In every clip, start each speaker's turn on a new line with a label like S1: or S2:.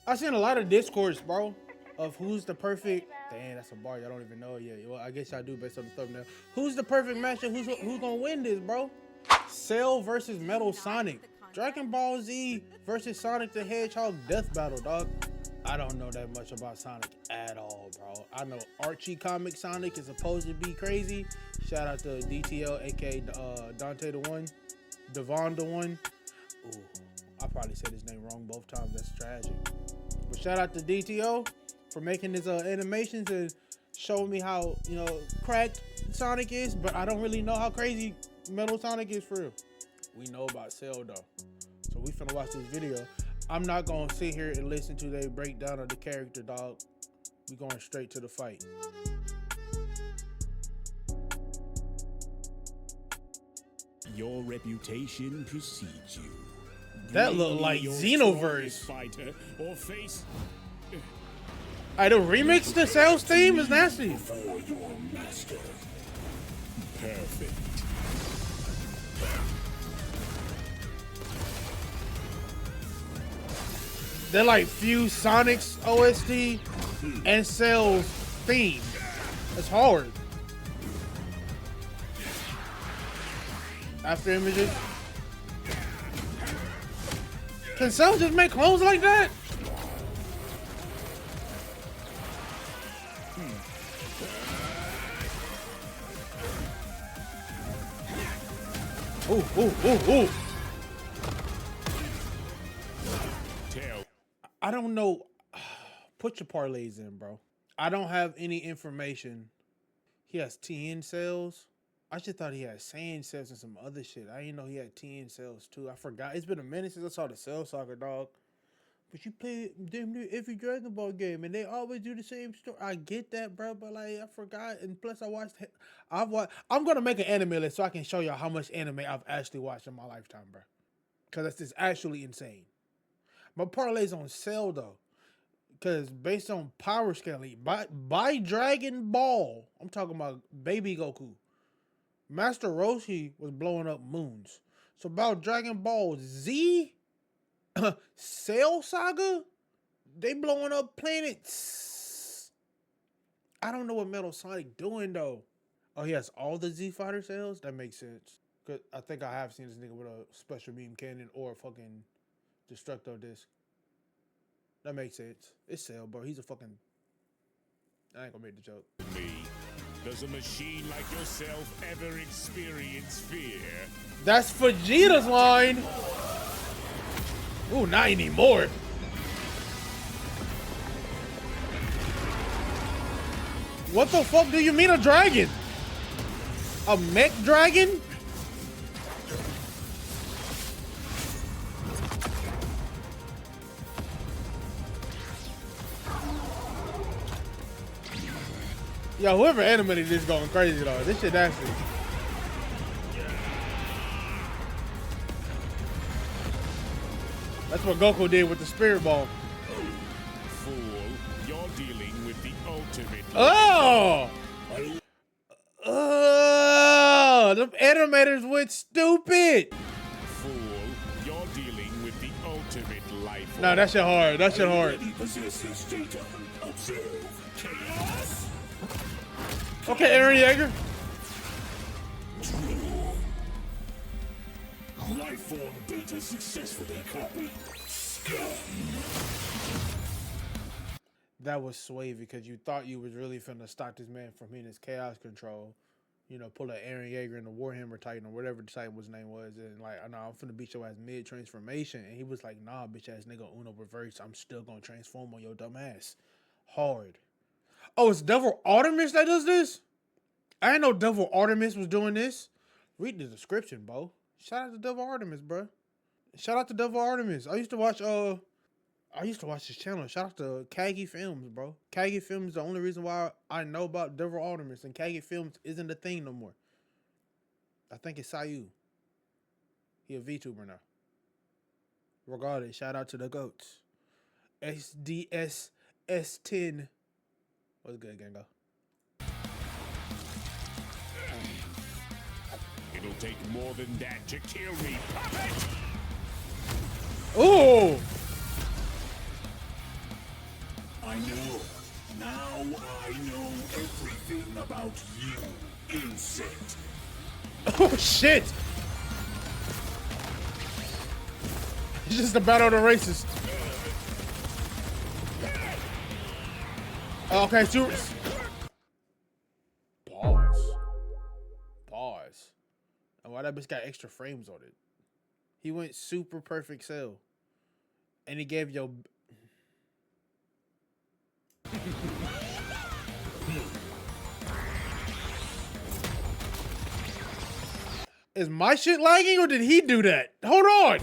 S1: I seen a lot of discourse, bro, of who's the perfect. Damn, that's a bar. Y'all don't even know it yet. Well, I guess y'all do based on the thumbnail. Who's the perfect matchup? Who's gonna win this, bro? Cell versus Metal Sonic. Dragon Ball Z versus Sonic the Hedgehog death battle, dog. I don't know that much about Sonic at all, bro. I know Archie comic Sonic is supposed to be crazy. Shout out to DTL, aka Dante the One, Devon the One. Ooh, I probably said his name wrong both times. That's tragic. But shout out to DTO for making his animations and showing me how, cracked Sonic is, but I don't really know how crazy Metal Sonic is for real. We know about Cell though. So we finna watch this video. I'm not gonna sit here and listen to their breakdown of the character, dog. We going straight to the fight.
S2: Your reputation precedes you.
S1: That looked like Xenoverse.
S2: Fighter or face.
S1: I don't remix the Cell's theme is nasty.
S2: For your master. Perfect.
S1: They're like fuse Sonic's OST and Cell's theme. It's hard. After images. Can Cell just make clones like that? Ooh, ooh, ooh, ooh. I don't know. Put your parlays in, bro. I don't have any information. He has TN sales. I just thought he had Saiyan sales and some other shit. I didn't know he had TN sales too. I forgot. It's been a minute since I saw the Cell Soccer, dog. But you play damn near every Dragon Ball game, and they always do the same story. I get that, bro, but like I forgot. And plus, I'm gonna make an anime list so I can show y'all how much anime I've actually watched in my lifetime, bro. Cause that's just actually insane. My parlay's on Cell though, cause based on power scaling, by Dragon Ball, I'm talking about Baby Goku. Master Roshi was blowing up moons. So about Dragon Ball Z, Cell Saga, they blowing up planets. I don't know what Metal Sonic doing though. Oh, he has all the Z Fighter cells? That makes sense. Cause I think I have seen this nigga with a special beam cannon or a fucking Destructo disc. That makes sense. It's Cell, bro. He's a fucking... I ain't gonna make the joke.
S2: Me. Does a machine like yourself ever experience fear?
S1: That's Vegeta's line. Ooh, not anymore. What the fuck do you mean a dragon? A mech dragon? Yo, whoever animated this going crazy though. This shit nasty. That's what Goku did with the Spirit Ball.
S2: Fool, you're dealing with the ultimate.
S1: Oh! Oh! Them animators went stupid.
S2: Fool, you're dealing with the ultimate life.
S1: Nah, that shit hard. That shit hard. Okay, Eren Yeager.
S2: Life form beta successfully copied.
S1: That was sway because you thought you was really finna stop this man from hitting his chaos control. You know, pull an Eren Yeager in the Warhammer Titan or whatever the Titan was name was, and like, I know I'm finna beat your ass mid transformation. And he was like, nah, bitch ass nigga, Uno reverse. I'm still gonna transform on your dumb ass. Hard. Oh, it's Devil Artemis that does this? I didn't know Devil Artemis was doing this. Read the description, bro. Shout out to Devil Artemis, bro. Shout out to Devil Artemis. I used to watch his channel. Shout out to Kagi Films, bro. Kagi Films is the only reason why I know about Devil Artemis, and Kagi Films isn't a thing no more. I think it's Sayu. He a VTuber now. Regardless, shout out to the GOATs. SDS S10. What's good, Gango?
S2: It'll take more than that to kill me, puppet!
S1: Ooh!
S3: I know. Now I know everything about you, insect.
S1: Oh shit! It's just a battle of the races. Okay, super. Pause. Pause. And why that bitch got extra frames on it? He went super perfect cell. And he gave yo. Is my shit lagging or did he do that? Hold on.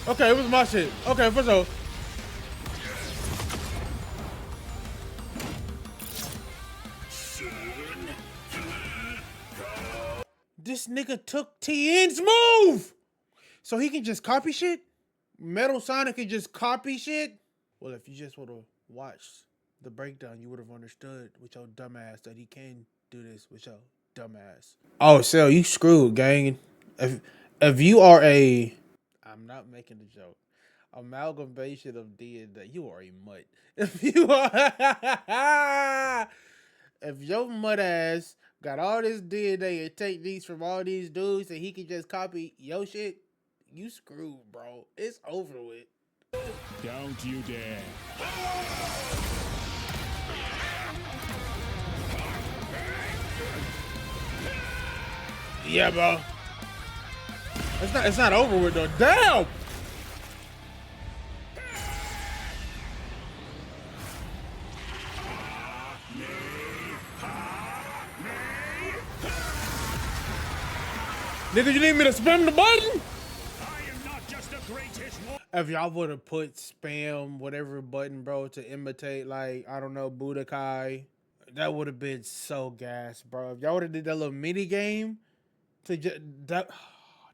S1: Okay, it was my shit. Okay, for sure. This nigga took TN's move! So he can just copy shit? Metal Sonic can just copy shit? Well, if you just would have watched the breakdown, you would have understood with your dumbass that he can do this with your dumbass. Oh, Cell, you screwed, gang. If you are a... I'm not making a joke. Amalgamation of D and D, you are a mutt. If you are... If your mud ass got all this DNA and techniques from all these dudes and he can just copy your shit, you screwed, bro. It's over with.
S2: Don't you dare.
S1: Yeah, bro. It's not over with though. Damn! Nigga, you need me to spam the button?
S2: I am not just the greatest one.
S1: If y'all would have put spam whatever button, bro, to imitate, like, I don't know, Budokai, that would have been so gas, bro. If y'all would have did that little mini game, to just, that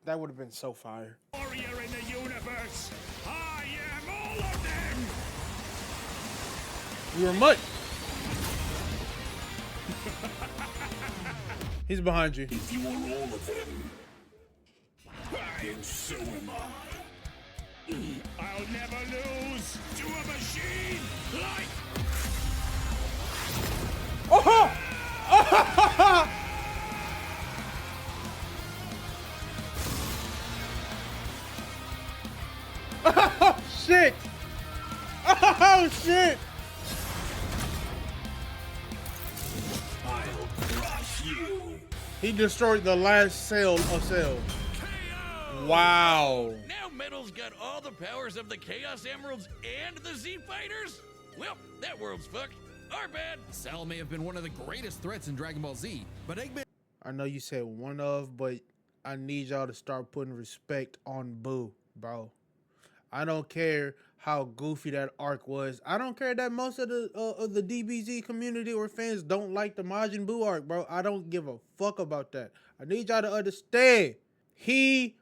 S1: would have been so fire.
S2: Warrior in the universe. I am all of them.
S1: You were mutt. He's behind you.
S3: If you are all of them, then so am I.
S2: I'll never lose to a machine like...
S1: Oh! Oh shit! Oh shit!
S3: I'll crush you.
S1: He destroyed the last cell of Cell.
S4: KO!
S1: Wow.
S4: Now Metal's got all the powers of the Chaos Emeralds and the Z Fighters? Well, that world's fucked. Our bad.
S5: Cell may have been one of the greatest threats in Dragon Ball Z, but Eggman
S1: I know you said one of, but I need y'all to start putting respect on Boo, bro. I don't care how goofy that arc was. I don't care that most of the DBZ community or fans don't like the Majin Buu arc, bro. I don't give a fuck about that. I need y'all to understand. He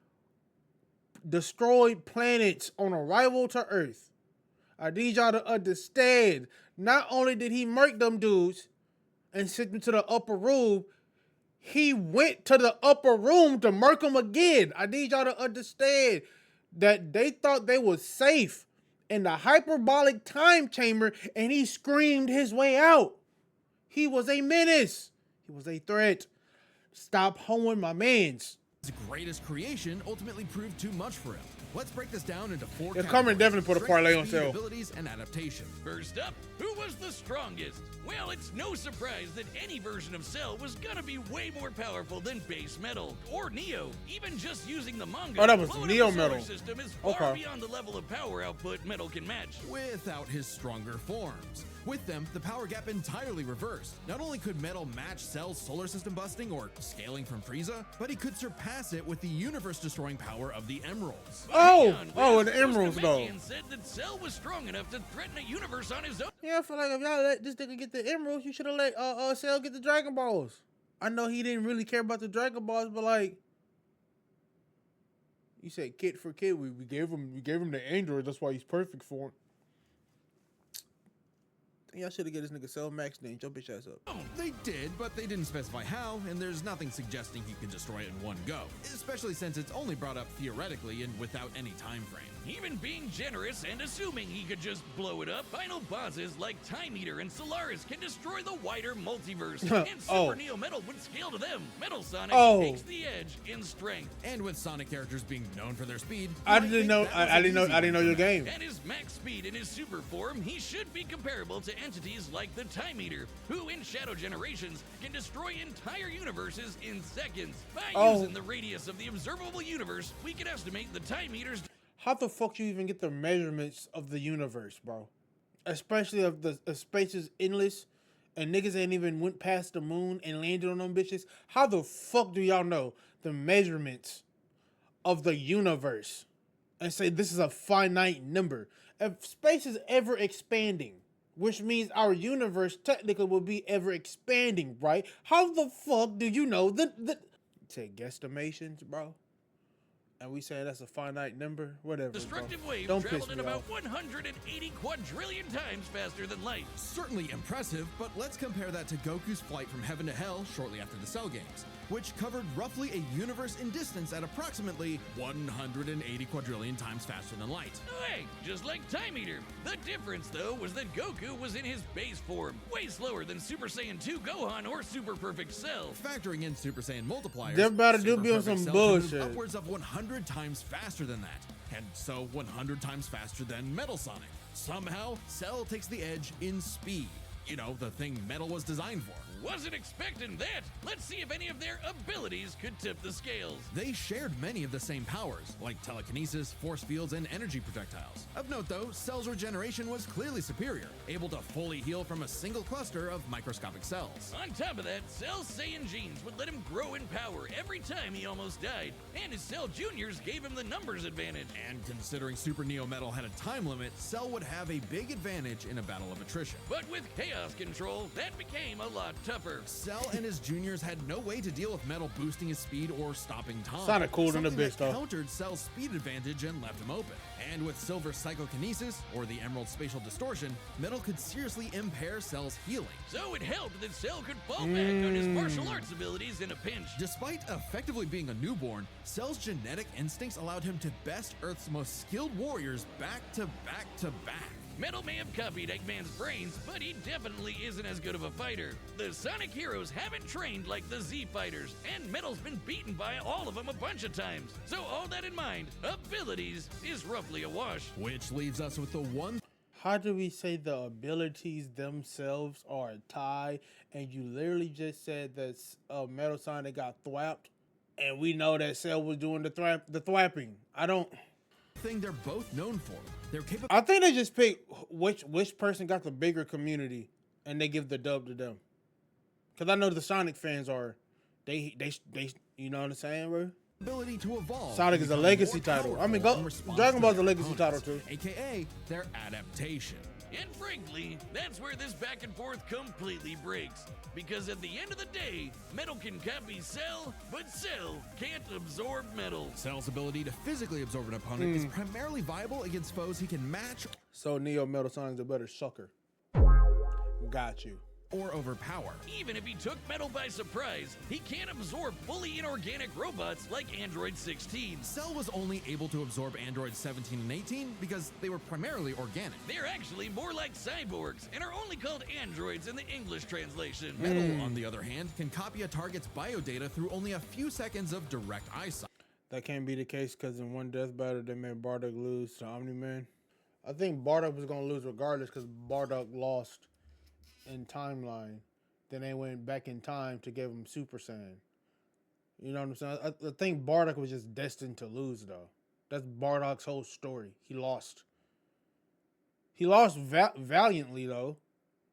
S1: destroyed planets on arrival to Earth. I need y'all to understand. Not only did he murk them dudes and send them to the upper room, he went to the upper room to murk them again. I need y'all to understand that they thought they was safe in the hyperbolic time chamber and he screamed his way out. He was a menace. He was a threat. Stop hoeing my mans.
S5: greatest creation ultimately proved too much for him. Let's break this down into four
S1: Yeah,
S5: categories:
S1: Carmen definitely put a
S5: strength,
S1: parlay on
S5: speed,
S1: Cell.
S5: abilities, and adaptation.
S4: First up, who was the strongest? Well, it's no surprise that any version of Cell was gonna be way more powerful than base Metal or Neo. Even just using the manga,
S1: Oh, that was
S4: blowing
S1: Neo
S4: up the solar
S1: Metal.
S4: system is far
S1: Okay.
S4: beyond the level of power output Metal can match.
S5: Without his stronger forms. With them, the power gap entirely reversed. Not only could Metal match Cell's solar system busting or scaling from Frieza, but he could surpass it with the universe-destroying power of the Emeralds.
S1: Oh,
S4: Hang on,
S1: oh, and the
S4: Chris
S1: Emeralds, though.
S4: Namekian said that Cell was strong enough to threaten a universe on his own.
S1: Yeah, I feel like if y'all let this nigga get the emeralds, you should have let Cell get the Dragon Balls. I know he didn't really care about the Dragon Balls, but like, you said kid for kid, we gave him the android. That's why he's perfect for him. Y'all should have get this nigga Cell Max name. Jump his ass up.
S5: They did, but they didn't specify how, and there's nothing suggesting he can destroy it in one go, especially since it's only brought up theoretically and without any time frame.
S4: Even being generous and assuming he could just blow it up, final bosses like Time Eater and Solaris can destroy the wider multiverse, and Super Neo Metal would scale to them. Metal Sonic takes the edge in strength.
S5: And with Sonic characters being known for their speed,
S1: I didn't know your game.
S4: At his max speed in his super form, he should be comparable to entities like the Time Eater, who in Shadow Generations can destroy entire universes in seconds. By using the radius of the observable universe, we can estimate the Time Eater's.
S1: How the fuck you even get the measurements of the universe, bro? Especially of the space is endless, and niggas ain't even went past the moon and landed on them bitches. How the fuck do y'all know the measurements of the universe and say this is a finite number? If space is ever expanding, which means our universe technically will be ever expanding, right? How the fuck do you know the say guesstimations, bro? And we say that's a finite number? Whatever.
S4: Destructive wave
S1: Don't piss
S4: traveled in
S1: me
S4: about
S1: off.
S4: 180 quadrillion times faster than light.
S5: certainly impressive, but let's compare that to Goku's flight from heaven to hell shortly after the Cell games, which covered roughly a universe in distance at approximately 180 quadrillion times faster than light.
S4: Hey, just like Time Eater. The difference, though, was that Goku was in his base form, way slower than Super Saiyan 2 Gohan or Super Perfect Cell.
S5: Factoring in Super Saiyan multipliers,
S1: They're about to
S5: Super
S1: be on
S5: Perfect
S1: some
S5: Cell can move
S1: bullshit.
S5: upwards of 100 times faster than that, and so 100 times faster than Metal Sonic. Somehow, Cell takes the edge in speed. You know, the thing Metal was designed for.
S4: Wasn't expecting that. Let's see if any of their abilities could tip the scales.
S5: They shared many of the same powers, like telekinesis, force fields, and energy projectiles. Of note though, Cell's regeneration was clearly superior, able to fully heal from a single cluster of microscopic cells.
S4: On top of that, Cell's Saiyan genes would let him grow in power every time he almost died, and his Cell Juniors gave him the numbers advantage.
S5: And considering Super Neo Metal had a time limit, Cell would have a big advantage in a battle of attrition.
S4: But with Chaos Control, that became a lot tougher.
S5: Cell and his juniors had no way to deal with Metal boosting his speed or stopping time.
S1: Sounded cool in the
S5: Something
S1: bitch,
S5: that
S1: though.
S5: countered Cell's speed advantage and left him open. And with Silver Psychokinesis, or the Emerald Spatial Distortion, Metal could seriously impair Cell's healing.
S4: So it helped that Cell could fall back on his martial arts abilities in a pinch.
S5: Despite effectively being a newborn, Cell's genetic instincts allowed him to best Earth's most skilled warriors back to back to back.
S4: Metal may have copied Eggman's brains, but he definitely isn't as good of a fighter. The Sonic heroes haven't trained like the Z fighters, and Metal's been beaten by all of them a bunch of times. So all that in mind, abilities is roughly a wash.
S5: Which leaves us with the one
S1: How do we say the abilities themselves are a tie? And you literally just said that Metal Sonic got thwapped, and we know that Cell was doing the thwapping.
S5: thing they're both known for. Their capability.
S1: I think they just pick which person got the bigger community, and they give the dub to them. Cause I know the Sonic fans are, they you know what I'm saying, bro?
S5: Ability to evolve.
S1: Sonic is a
S5: become
S1: legacy
S5: more
S1: title. I mean,
S5: powerful in response
S1: Dragon
S5: to
S1: Ball's a
S5: their
S1: legacy title
S5: opponents,
S1: too.
S5: AKA their adaptation.
S4: And frankly, that's where this back and forth completely breaks. Because at the end of the day, Metal can copy Cell, but Cell can't absorb Metal.
S5: Cell's ability to physically absorb an opponent is primarily viable against foes he can match
S1: So Neo Metal Sonic's a better sucker. Got you.
S5: or overpower.
S4: Even if he took Metal by surprise, he can't absorb fully inorganic robots like Android 16.
S5: Cell was only able to absorb Androids 17 and 18 because they were primarily organic.
S4: They're actually more like cyborgs and are only called androids in the English translation.
S5: Metal, on the other hand, can copy a target's biodata through only a few seconds of direct eyesight.
S1: That can't be the case because in one death battle they made Bardock lose to Omni-Man. I think Bardock was gonna lose regardless because Bardock lost in timeline. Then they went back in time to give him Super Saiyan. You know what I'm saying? I think Bardock was just destined to lose though. That's Bardock's whole story. He lost. He lost valiantly though.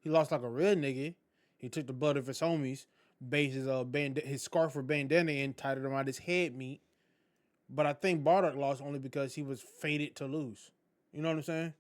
S1: He lost like a real nigga. He took the blood of his homies, based his scarf or bandana and tied it around his head meat. But I think Bardock lost only because he was fated to lose. You know what I'm saying?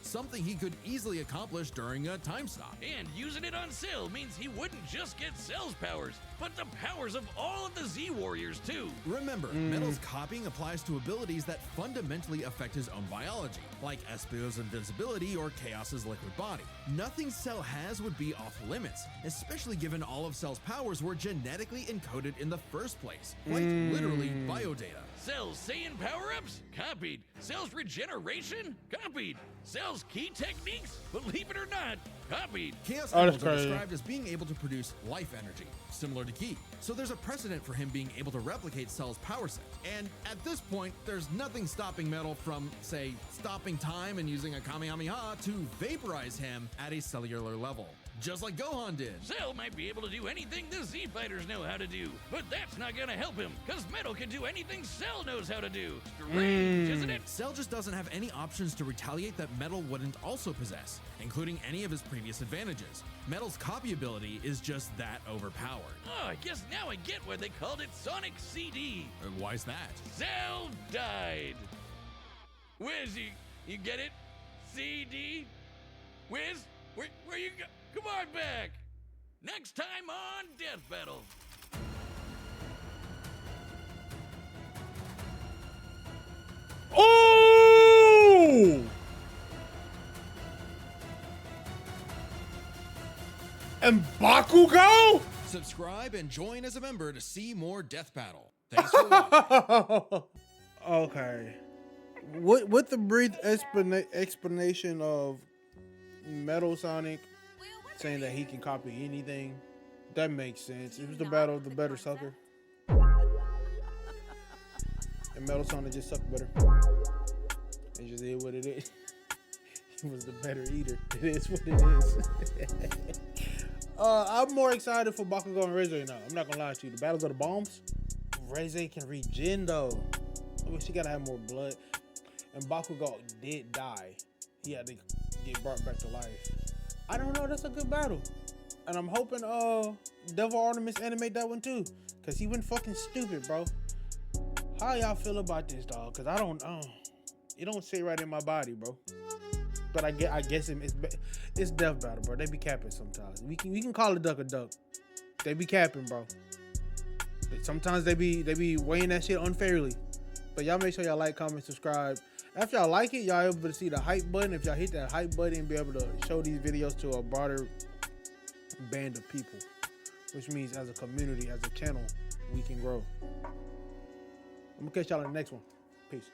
S5: something he could easily accomplish during a time stop.
S4: And using it on Cell means he wouldn't just get Cell's powers, but the powers of all of the Z Warriors too.
S5: Remember, Metal's copying applies to abilities that fundamentally affect his own biology, like Espio's invincibility or Chaos's liquid body. Nothing Cell has would be off limits, especially given all of Cell's powers were genetically encoded in the first place, quite literally biodata.
S4: Cell's Saiyan power-ups? Copied. Cell's regeneration? Copied. Cell's key techniques? Believe it or not, copied.
S5: Chaos
S1: Oh, that's
S5: Emeralds are
S1: crazy.
S5: described as being able to produce life energy, similar to Ki. So there's a precedent for him being able to replicate Cell's power set. And at this point, there's nothing stopping Metal from, say, stopping time and using a Kamehameha to vaporize him at a cellular level. Just like Gohan did.
S4: Cell might be able to do anything the Z Fighters know how to do, but that's not gonna help him, cause Metal can do anything Cell knows how to do. Strange, isn't it?
S5: Cell just doesn't have any options to retaliate that Metal wouldn't also possess, including any of his previous advantages. Metal's copy ability is just that overpowered.
S4: Oh, I guess now I get why they called it Sonic CD.
S5: Why's that?
S4: Cell died. Wiz, you get it? CD? Wiz, where you go? Come on back. Next time on Death Battle.
S1: Oh! And Bakugo?
S5: Subscribe and join as a member to see more Death Battle. Thanks for watching.
S1: Okay. With the brief explanation of Metal Sonic saying that he can copy anything, that makes sense. It was the battle of the better sucker. And Metal Sonic just sucked better. It just is what it is. He was the better eater. It is what it is. I'm more excited for Bakugo and Reze now. I'm not gonna lie to you. The battles of the bombs, Reze can regen though. I wish he gotta have more blood. And Bakugo did die. He had to get brought back to life. I don't know. That's a good battle. And I'm hoping Devil Artemis animate that one too, cause he went fucking stupid, bro. How y'all feel about this, dog? Cause I don't. It don't sit right in my body, bro. But I guess it's Death Battle, bro. They be capping sometimes. We can call it duck a duck. They be capping, bro. Sometimes they be weighing that shit unfairly. But y'all make sure y'all like, comment, subscribe. After y'all like it, y'all able to see the hype button. If y'all hit that hype button, be able to show these videos to a broader band of people, which means as a community, as a channel, we can grow. I'm gonna catch y'all in the next one. Peace.